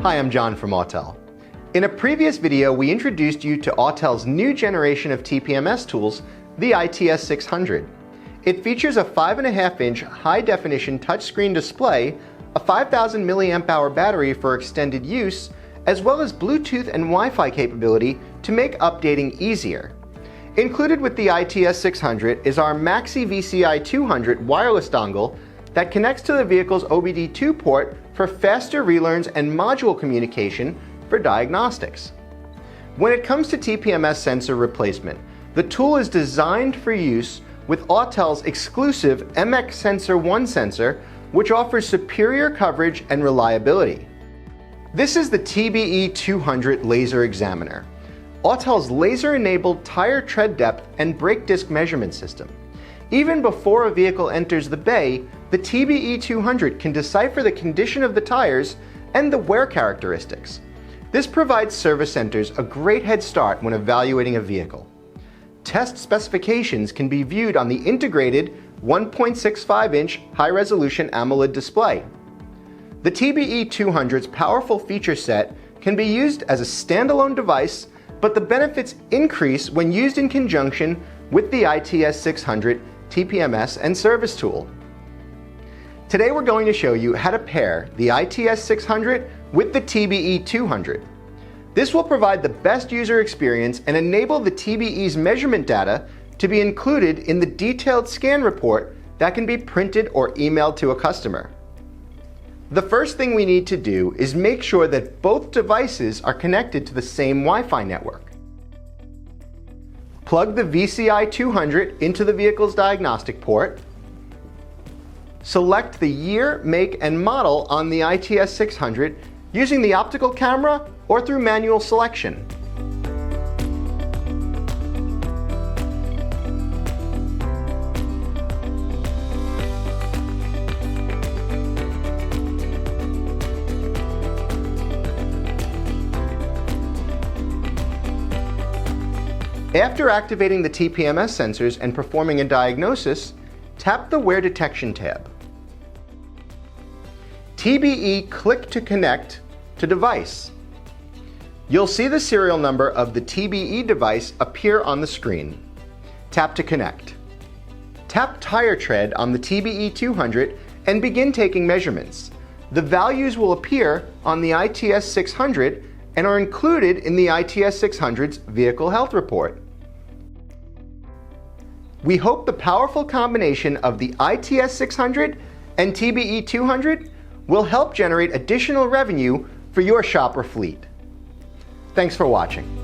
Hi, I'm John from Autel. In a previous video, we introduced you to Autel's new generation of TPMS tools, the ITS600. It features a 5.5-inch high-definition touchscreen display, a 5,000 mAh battery for extended use, as well as Bluetooth and Wi-Fi capability to make updating easier. Included with the ITS600 is our Maxi VCI200 wireless dongle that connects to the vehicle's OBD2 port for faster relearns and module communication for diagnostics. When it comes to TPMS sensor replacement, the tool is designed for use with Autel's exclusive MX Sensor 1 sensor, which offers superior coverage and reliability. This is the TBE200 laser examiner, Autel's laser-enabled tire tread depth and brake disc measurement system. Even before a vehicle enters the bay, the TBE200 can decipher the condition of the tires and the wear characteristics. This provides service centers a great head start when evaluating a vehicle. Test specifications can be viewed on the integrated 1.65-inch high-resolution AMOLED display. The TBE200's powerful feature set can be used as a standalone device, but the benefits increase when used in conjunction with the ITS600 TPMS and service tool. Today we're going to show you how to pair the ITS600 with the TBE200. This will provide the best user experience and enable the TBE's measurement data to be included in the detailed scan report that can be printed or emailed to a customer. The first thing we need to do is make sure that both devices are connected to the same Wi-Fi network. Plug the VCI200 into the vehicle's diagnostic port. Select the year, make, and model on the ITS600 using the optical camera or through manual selection. After activating the TPMS sensors and performing a diagnosis, tap the Wear Detection tab. TBE click to connect to device. You'll see the serial number of the TBE device appear on the screen. Tap to connect. Tap tire tread on the TBE200 and begin taking measurements. The values will appear on the ITS600 and are included in the ITS600's Vehicle Health Report. We hope the powerful combination of the ITS600 and TBE200 will help generate additional revenue for your shop or fleet. Thanks for watching.